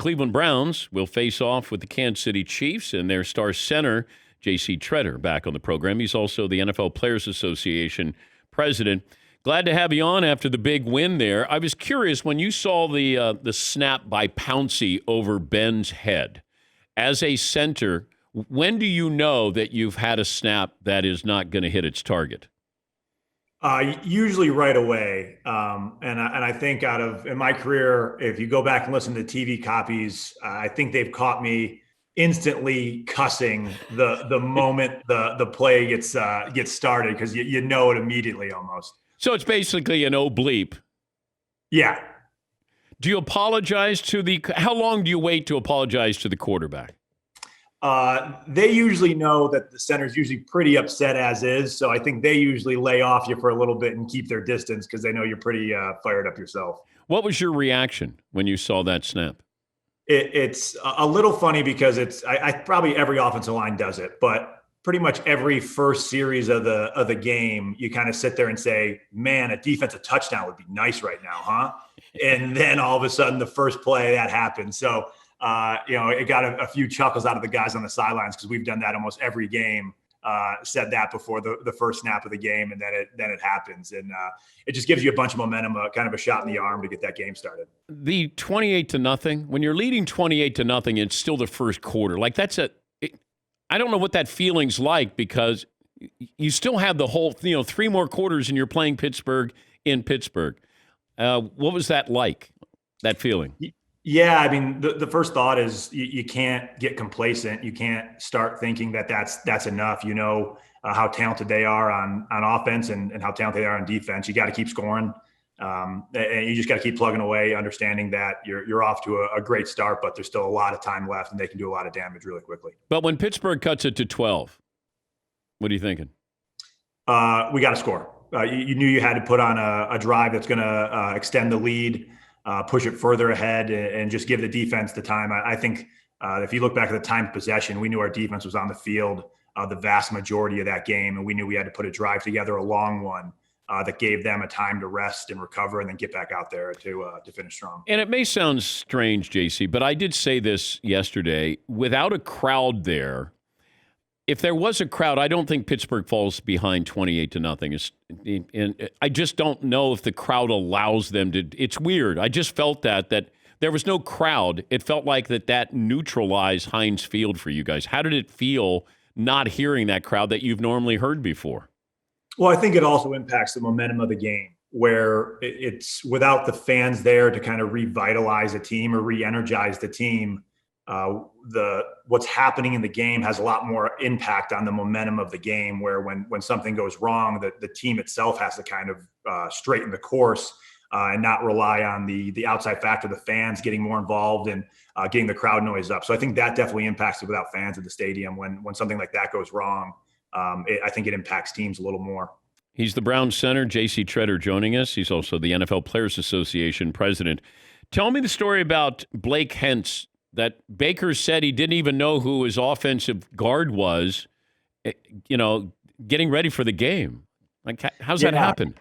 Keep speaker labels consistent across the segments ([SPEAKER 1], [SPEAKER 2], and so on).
[SPEAKER 1] Cleveland Browns will face off with the Kansas City Chiefs and their star center, J.C. Tretter, back on the program. He's also the NFL Players Association president. Glad to have you on after the big win there. I was curious, when you saw the snap by Pouncey over Ben's head, as a center, when do you know that you've had a snap that is not going to hit its target?
[SPEAKER 2] Usually right away. And I think in my career, if you go back and listen to TV copies, I think they've caught me instantly cussing the moment the play gets started, because you know it immediately almost.
[SPEAKER 1] So it's basically an bleep.
[SPEAKER 2] Yeah.
[SPEAKER 1] Do you apologize how long do you wait to apologize to the quarterback?
[SPEAKER 2] They usually know that the center's usually pretty upset as is. So I think they usually lay off you for a little bit and keep their distance, because they know you're pretty fired up yourself.
[SPEAKER 1] What was your reaction when you saw that snap?
[SPEAKER 2] It's a little funny because I probably every offensive line does it, but pretty much every first series of the game, you kind of sit there and say, man, a defensive touchdown would be nice right now, huh? And then all of a sudden the first play that happened. So, it got a few chuckles out of the guys on the sidelines, because we've done that almost every game, said that before the first snap of the game, and then it happens. And it just gives you a bunch of momentum, kind of a shot in the arm to get that game started.
[SPEAKER 1] The 28-0, when you're leading 28-0, it's still the first quarter. Like I don't know what that feeling's like, because you still have the whole, 3 more quarters and you're playing Pittsburgh in Pittsburgh. What was that like, that feeling?
[SPEAKER 2] Yeah, I mean, the first thought is you can't get complacent. You can't start thinking that's enough. You know how talented they are on offense and how talented they are on defense. You got to keep scoring, and you just got to keep plugging away, understanding that you're off to a great start, but there's still a lot of time left, and they can do a lot of damage really quickly.
[SPEAKER 1] But when Pittsburgh cuts it to 12, what are you thinking?
[SPEAKER 2] We got to score. You knew you had to put on a drive that's going to extend the lead, push it further ahead, and just give the defense the time. I think if you look back at the time of possession, we knew our defense was on the field the vast majority of that game, and we knew we had to put a drive together, a long one, that gave them a time to rest and recover and then get back out there to finish strong.
[SPEAKER 1] And it may sound strange, JC, but I did say this yesterday. Without a crowd if there was a crowd, I don't think Pittsburgh falls behind 28-0. And I just don't know if the crowd allows them to. It's weird. I just felt that there was no crowd. It felt like that neutralized Heinz Field for you guys. How did it feel not hearing that crowd that you've normally heard before?
[SPEAKER 2] Well, I think it also impacts the momentum of the game, where it's without the fans there to kind of revitalize a team or re-energize the team. What's happening in the game has a lot more impact on the momentum of the game, where when something goes wrong, the team itself has to kind of straighten the course and not rely on the outside factor, the fans getting more involved and getting the crowd noise up. So I think that definitely impacts it without fans at the stadium. When something like that goes wrong, I think it impacts teams a little more.
[SPEAKER 1] He's the Browns center, J.C. Tretter, joining us. He's also the NFL Players Association president. Tell me the story about Blake Hentz, that Baker said he didn't even know who his offensive guard was, getting ready for the game. Like, how's that happen?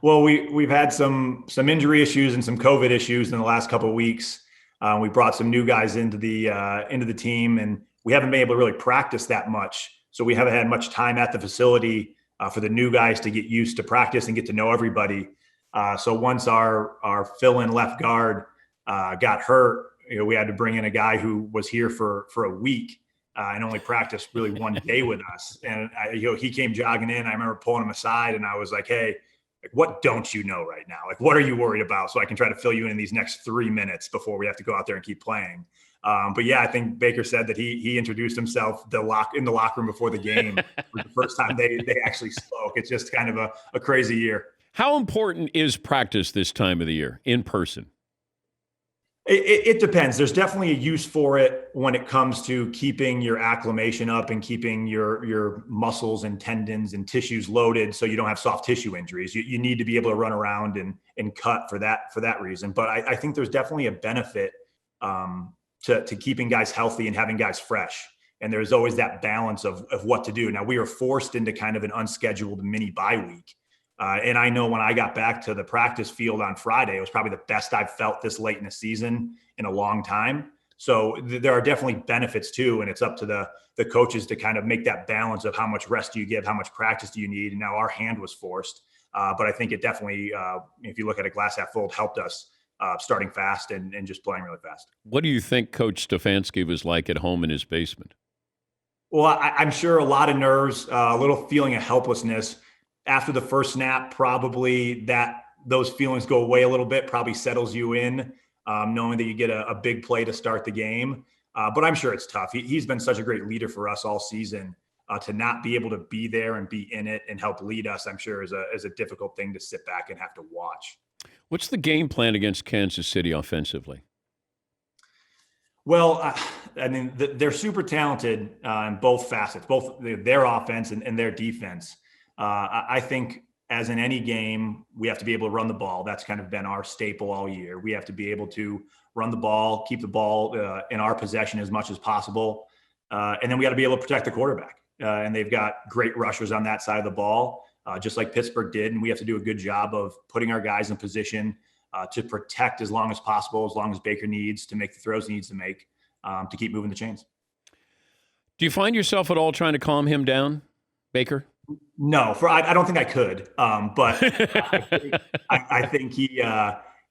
[SPEAKER 2] Well, we've had some injury issues and some COVID issues in the last couple of weeks. We brought some new guys into the team, and we haven't been able to really practice that much. So we haven't had much time at the facility for the new guys to get used to practice and get to know everybody. So once our fill-in left guard got hurt, we had to bring in a guy who was here for a week and only practiced really one day with us. And he came jogging in. I remember pulling him aside, and I was like, "Hey, what don't you know right now? Like, what are you worried about? So I can try to fill you in these next 3 minutes before we have to go out there and keep playing." But yeah, I think Baker said that he introduced himself in the locker room before the game for the first time they actually spoke. It's just kind of a crazy year.
[SPEAKER 1] How important is practice this time of the year in person?
[SPEAKER 2] It depends. There's definitely a use for it when it comes to keeping your acclimation up and keeping your muscles and tendons and tissues loaded so you don't have soft tissue injuries. You need to be able to run around and cut for that reason. But I think there's definitely a benefit to keeping guys healthy and having guys fresh. And there's always that balance of what to do. Now, we are forced into kind of an unscheduled mini bye week And I know when I got back to the practice field on Friday, it was probably the best I've felt this late in the season in a long time. So there are definitely benefits too, and it's up to the coaches to kind of make that balance of how much rest do you give, how much practice do you need. And now our hand was forced, but I think it definitely, if you look at a glass half full, helped us starting fast and just playing really fast.
[SPEAKER 1] What do you think Coach Stefanski was like at home in his basement?
[SPEAKER 2] Well, I'm sure a lot of nerves, a little feeling of helplessness after the first snap. Probably those feelings go away a little bit. Probably settles you in, knowing that you get a big play to start the game. But I'm sure it's tough. He's been such a great leader for us all season. To not be able to be there and be in it and help lead us, I'm sure is a difficult thing to sit back and have to watch.
[SPEAKER 1] What's the game plan against Kansas City offensively?
[SPEAKER 2] Well, I mean, they're super talented in both facets, both their offense and their defense. I think as in any game, we have to be able to run the ball. That's kind of been our staple all year. We have to be able to run the ball, keep the ball in our possession as much as possible. And then we got to be able to protect the quarterback. And they've got great rushers on that side of the ball, just like Pittsburgh did. And we have to do a good job of putting our guys in position to protect as long as possible, as long as Baker needs to make the throws he needs to make to keep moving the chains.
[SPEAKER 1] Do you find yourself at all trying to calm him down, Baker?
[SPEAKER 2] No, I don't think I could. But I think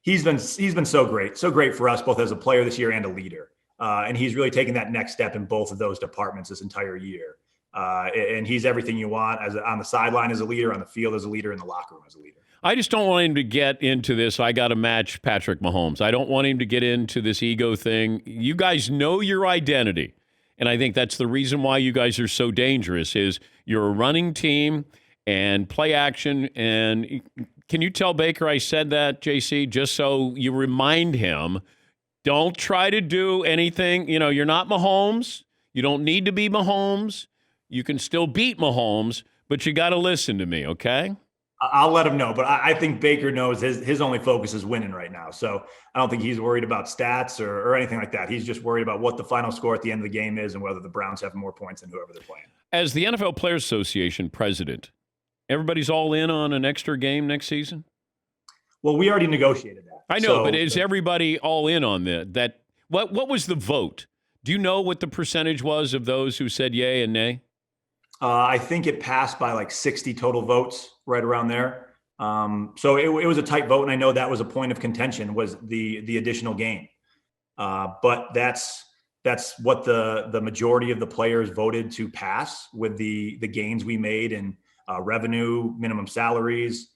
[SPEAKER 2] he's been so great for us both as a player this year and a leader. And he's really taken that next step in both of those departments this entire year. And he's everything you want on the sideline as a leader, on the field as a leader, in the locker room as a leader.
[SPEAKER 1] I just don't want him to get into this, I got to match Patrick Mahomes. I don't want him to get into this ego thing. You guys know your identity. And I think that's the reason why you guys are so dangerous is you're a running team and play action. And can you tell Baker I said that, JC, just so you remind him, don't try to do anything. You know, you're not Mahomes. You don't need to be Mahomes. You can still beat Mahomes, but you got to listen to me, okay?
[SPEAKER 2] I'll let him know, but I think Baker knows his only focus is winning right now. So I don't think he's worried about stats or anything like that. He's just worried about what the final score at the end of the game is and whether the Browns have more points than whoever they're playing.
[SPEAKER 1] As the NFL Players Association president, everybody's all in on an extra game next season?
[SPEAKER 2] Well, we already negotiated that.
[SPEAKER 1] I know, but is everybody all in on that? What was the vote? Do you know what the percentage was of those who said yay and nay?
[SPEAKER 2] I think it passed by like 60 total votes, right around there. So it was a tight vote, and I know that was a point of contention, was the additional game. But that's what the majority of the players voted to pass, with the gains we made in revenue, minimum salaries,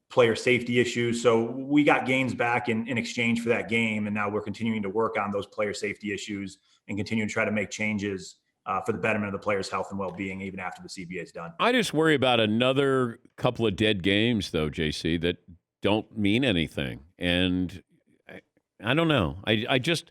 [SPEAKER 2] player safety issues. So we got gains back in exchange for that game, and now we're continuing to work on those player safety issues and continue to try to make changes for the betterment of the players' health and well-being, even after the CBA is done.
[SPEAKER 1] I just worry about another couple of dead games, though, JC, that don't mean anything. And I don't know. I just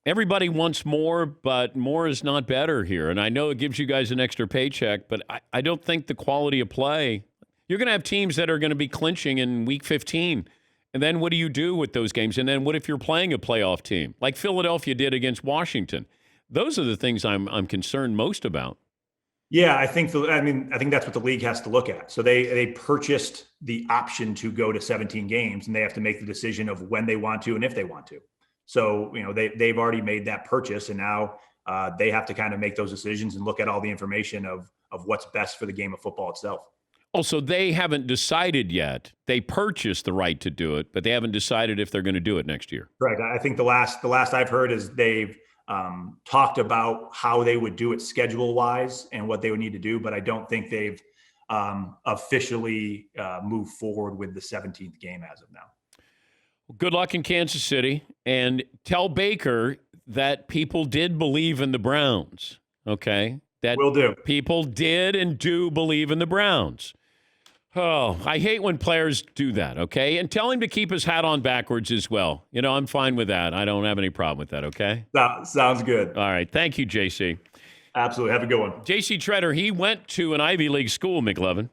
[SPEAKER 1] everybody wants more, but more is not better here. And I know it gives you guys an extra paycheck, but I don't think the quality of play. You're going to have teams that are going to be clinching in Week 15. And then what do you do with those games? And then what if you're playing a playoff team, like Philadelphia did against Washington? Those are the things I'm concerned most about.
[SPEAKER 2] Yeah, I think that's what the league has to look at. So they purchased the option to go to 17 games, and they have to make the decision of when they want to and if they want to. So, they've already made that purchase, and now they have to kind of make those decisions and look at all the information of what's best for the game of football itself.
[SPEAKER 1] Also, they haven't decided yet. They purchased the right to do it, but they haven't decided if they're going to do it next year.
[SPEAKER 2] Correct. I think the last I've heard is they've talked about how they would do it schedule-wise and what they would need to do, but I don't think they've officially moved forward with the 17th game as of now.
[SPEAKER 1] Good luck in Kansas City, and tell Baker that people did believe in the Browns, okay? That
[SPEAKER 2] will do.
[SPEAKER 1] People did and do believe in the Browns. Oh, I hate when players do that, okay? And tell him to keep his hat on backwards as well. I'm fine with that. I don't have any problem with that, okay?
[SPEAKER 2] Sounds good.
[SPEAKER 1] All right. Thank you, JC.
[SPEAKER 2] Absolutely. Have a good one.
[SPEAKER 1] JC Tretter, he went to an Ivy League school, McLovin.